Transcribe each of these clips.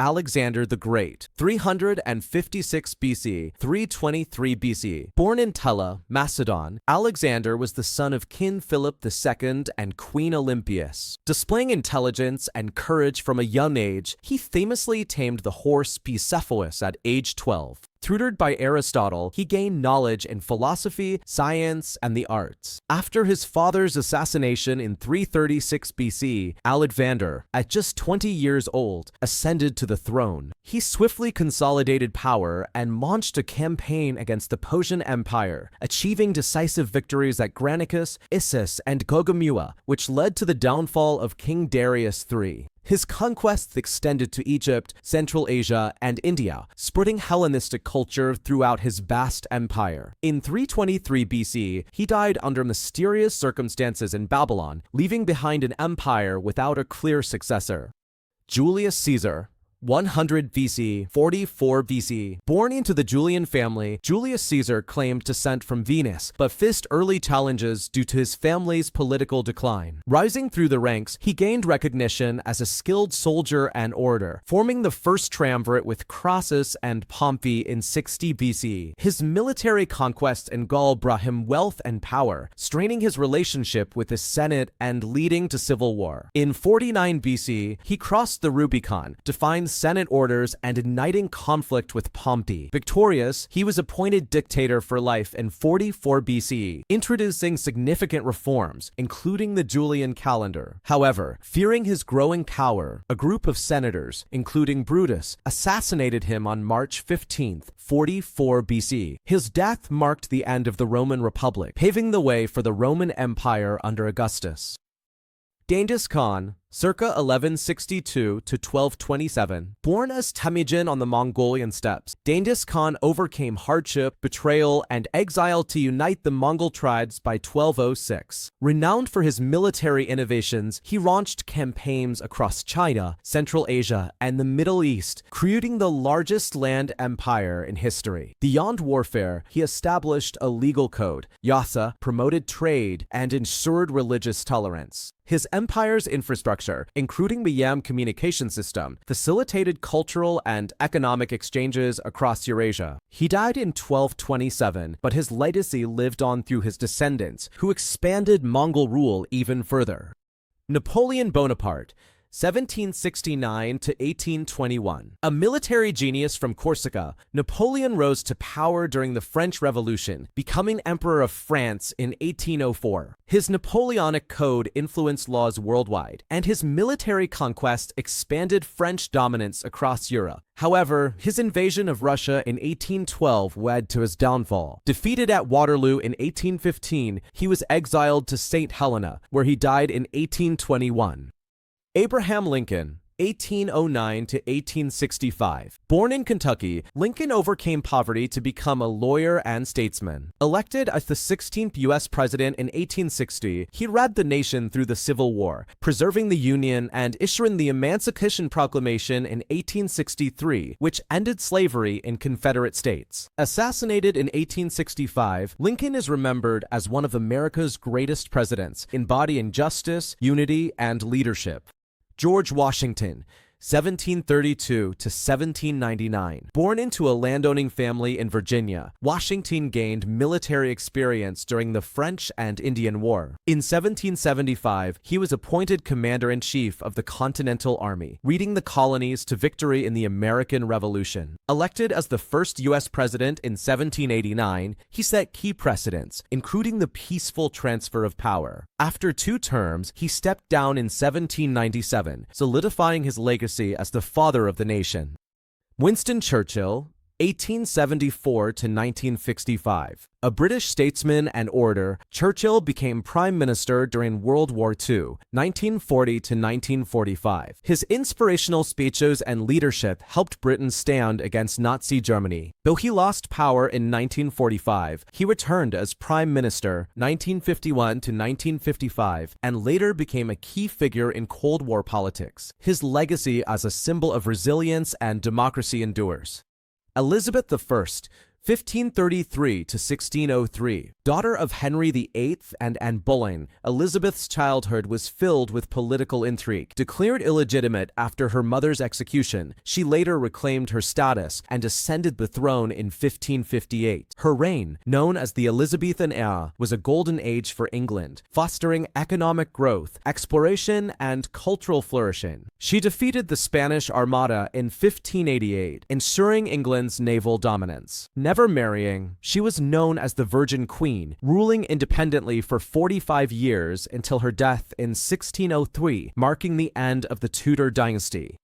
Alexander the Great, 356 BC, 323 BC. Born in Tella, Macedon, Alexander was the son of King Philip II and Queen Olympias. Displaying intelligence and courage from a young age, he famously tamed the horse Bucephalus at age 12. Tutored by Aristotle, he gained knowledge in philosophy, science, and the arts. After his father's assassination in 336 BC, Alexander, at just 20 years old, ascended to the throne. He swiftly consolidated power and launched a campaign against the Persian Empire, achieving decisive victories at Granicus, Issus, and Gaugamela, which led to the downfall of King Darius III. His conquests extended to Egypt, Central Asia, and India, spreading Hellenistic culture throughout his vast empire. In 323 BC, he died under mysterious circumstances in Babylon, leaving behind an empire without a clear successor. Julius Caesar, 100 BC, 44 BC. Born into the Julian family, Julius Caesar claimed descent from Venus, but faced early challenges due to his family's political decline. Rising through the ranks, he gained recognition as a skilled soldier and orator, forming the first triumvirate with Crassus and Pompey in 60 BC. His military conquests in Gaul brought him wealth and power, straining his relationship with the Senate and leading to civil war. In 49 BC, he crossed the Rubicon, defying Senate orders and igniting conflict with Pompey. Victorious, he was appointed dictator for life in 44 BC, introducing significant reforms, including the Julian calendar. However, fearing his growing power, a group of senators, including Brutus, assassinated him on March 15, 44 BC. His death marked the end of the Roman Republic, paving the way for the Roman Empire under Augustus. Genghis Khan, circa 1162 to 1227. Born as Temujin on the Mongolian steppes, Genghis Khan overcame hardship, betrayal, and exile to unite the Mongol tribes by 1206. Renowned for his military innovations, he launched campaigns across China, Central Asia, and the Middle East, creating the largest land empire in history. Beyond warfare, he established a legal code, Yasa, promoted trade, and ensured religious tolerance. His empire's infrastructure, including the Yam communication system, facilitated cultural and economic exchanges across Eurasia. He died in 1227, but his legacy lived on through his descendants, who expanded Mongol rule even further. Napoleon Bonaparte, 1769 to 1821. A military genius from Corsica, Napoleon rose to power during the French Revolution, becoming Emperor of France in 1804. His Napoleonic Code influenced laws worldwide, and his military conquest expanded French dominance across Europe. However, his invasion of Russia in 1812 led to his downfall. Defeated at Waterloo in 1815, he was exiled to St. Helena, where he died in 1821. Abraham Lincoln, 1809 to 1865. Born in Kentucky, Lincoln overcame poverty to become a lawyer and statesman. Elected as the 16th U.S. president in 1860, he led the nation through the Civil War, preserving the Union and issuing the Emancipation Proclamation in 1863, which ended slavery in Confederate states. Assassinated in 1865, Lincoln is remembered as one of America's greatest presidents, embodying justice, unity, and leadership. George Washington, 1732 to 1799. Born into a landowning family in Virginia, Washington gained military experience during the French and Indian War. In 1775, he was appointed commander-in-chief of the Continental Army, leading the colonies to victory in the American Revolution. Elected as the first U.S. president in 1789, he set key precedents, including the peaceful transfer of power. After 2 terms, he stepped down in 1797, solidifying his legacy as the father of the nation. Winston Churchill, 1874 to 1965. A British statesman and orator, Churchill became Prime Minister during World War II, 1940 to 1945. His inspirational speeches and leadership helped Britain stand against Nazi Germany. Though he lost power in 1945, he returned as Prime Minister 1951 to 1955 and later became a key figure in Cold War politics. His legacy as a symbol of resilience and democracy endures. Elizabeth I, 1533 to 1603. Daughter of Henry VIII and Anne Boleyn, Elizabeth's childhood was filled with political intrigue. Declared illegitimate after her mother's execution, she later reclaimed her status and ascended the throne in 1558. Her reign, known as the Elizabethan era, was a golden age for England, fostering economic growth, exploration, and cultural flourishing. She defeated the Spanish Armada in 1588, ensuring England's naval dominance. Never marrying, she was known as the Virgin Queen, ruling independently for 45 years until her death in 1603, marking the end of the Tudor dynasty.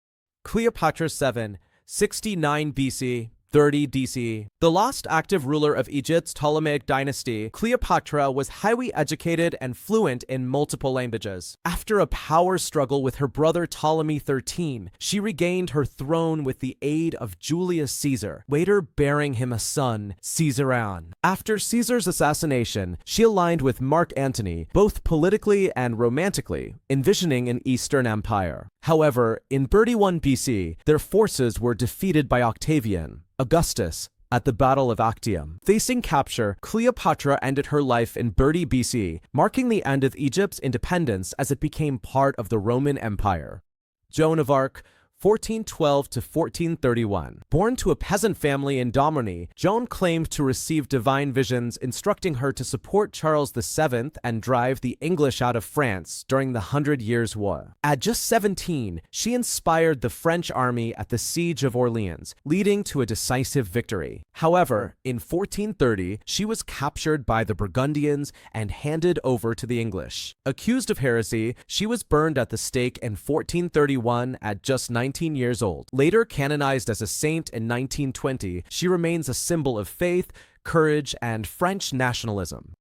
Cleopatra VII, 69 BC, 30 DC. The last active ruler of Egypt's Ptolemaic dynasty, Cleopatra was highly educated and fluent in multiple languages. After a power struggle with her brother Ptolemy XIII, she regained her throne with the aid of Julius Caesar, later bearing him a son, Caesarion. After Caesar's assassination, she aligned with Mark Antony, both politically and romantically, envisioning an Eastern Empire. However, in 31 BC, their forces were defeated by Octavian, Augustus, at the Battle of Actium. Facing capture, Cleopatra ended her life in 30 BC, marking the end of Egypt's independence as it became part of the Roman Empire. Joan of Arc, 1412 to 1431. Born to a peasant family in Domremy, Joan claimed to receive divine visions instructing her to support Charles VII and drive the English out of France during the 100 Years' War. At just 17, she inspired the French army at the Siege of Orleans, leading to a decisive victory. However, in 1430, she was captured by the Burgundians and handed over to the English. Accused of heresy, she was burned at the stake in 1431 at just 19 years old. Later canonized as a saint in 1920, she remains a symbol of faith, courage, and French nationalism.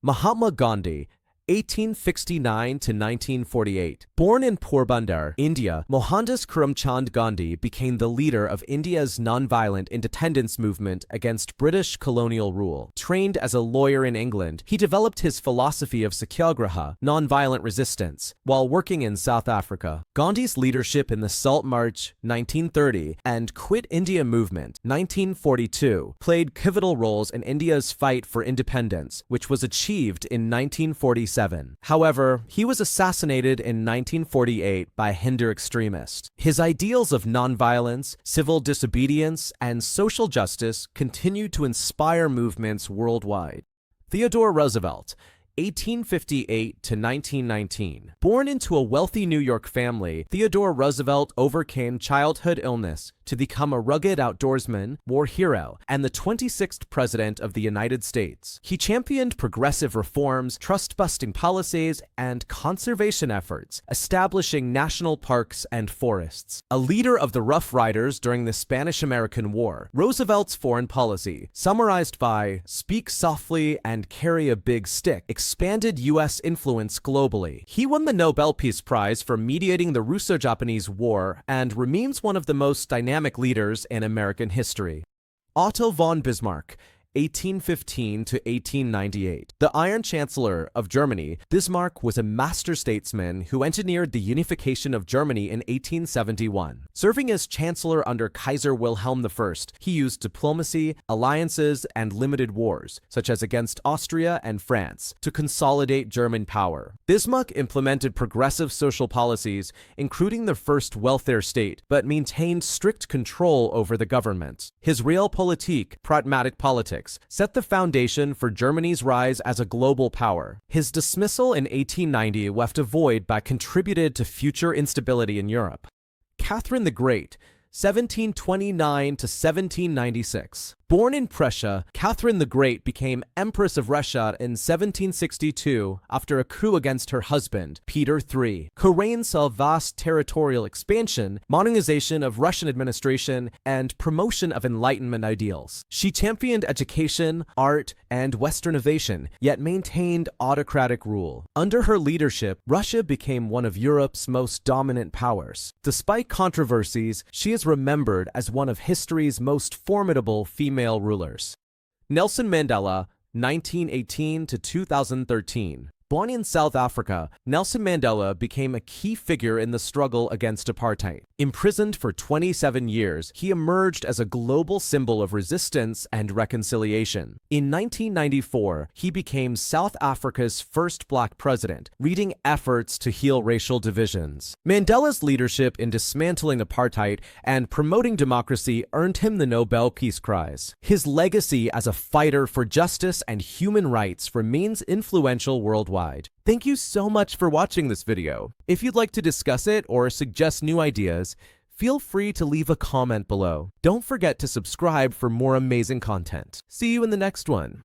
Mahatma Gandhi, 1869 to 1948. Born in Porbandar, India, Mohandas Karamchand Gandhi became the leader of India's nonviolent independence movement against British colonial rule. Trained as a lawyer in England, he developed his philosophy of satyagraha, nonviolent resistance, while working in South Africa. Gandhi's leadership in the Salt March, 1930, and Quit India movement, 1942, played pivotal roles in India's fight for independence, which was achieved in 1947. However, he was assassinated in 1948 by Hindu extremists. His ideals of nonviolence, civil disobedience, and social justice continued to inspire movements worldwide. Theodore Roosevelt, 1858 to 1919. Born into a wealthy New York family, Theodore Roosevelt overcame childhood illness to become a rugged outdoorsman, war hero, and the 26th President of the United States. He championed progressive reforms, trust-busting policies, and conservation efforts, establishing national parks and forests. A leader of the Rough Riders during the Spanish-American War, Roosevelt's foreign policy, summarized by "speak softly and carry a big stick," expanded U.S. influence globally. He won the Nobel Peace Prize for mediating the Russo-Japanese War and remains one of the most dynamic leaders in American history. Otto von Bismarck, 1815 to 1898. The Iron Chancellor of Germany, Bismarck was a master statesman who engineered the unification of Germany in 1871. Serving as Chancellor under Kaiser Wilhelm I, he used diplomacy, alliances, and limited wars, such as against Austria and France, to consolidate German power. Bismarck implemented progressive social policies, including the first welfare state, but maintained strict control over the government. His realpolitik, pragmatic politics, set the foundation for Germany's rise as a global power. His dismissal in 1890 left a void but contributed to future instability in Europe. Catherine the Great, 1729 to 1796. Born in Prussia, Catherine the Great became Empress of Russia in 1762 after a coup against her husband, Peter III. Her reign saw vast territorial expansion, modernization of Russian administration, and promotion of Enlightenment ideals. She championed education, art, and Western innovation, yet maintained autocratic rule. Under her leadership, Russia became one of Europe's most dominant powers. Despite controversies, she is remembered as one of history's most formidable female rulers. Nelson Mandela, 1918 to 2013. Born in South Africa, Nelson Mandela became a key figure in the struggle against apartheid. Imprisoned for 27 years, he emerged as a global symbol of resistance and reconciliation. In 1994, he became South Africa's first black president, leading efforts to heal racial divisions. Mandela's leadership in dismantling apartheid and promoting democracy earned him the Nobel Peace Prize. His legacy as a fighter for justice and human rights remains influential worldwide. Thank you so much for watching this video. If you'd like to discuss it or suggest new ideas, feel free to leave a comment below. Don't forget to subscribe for more amazing content. See you in the next one.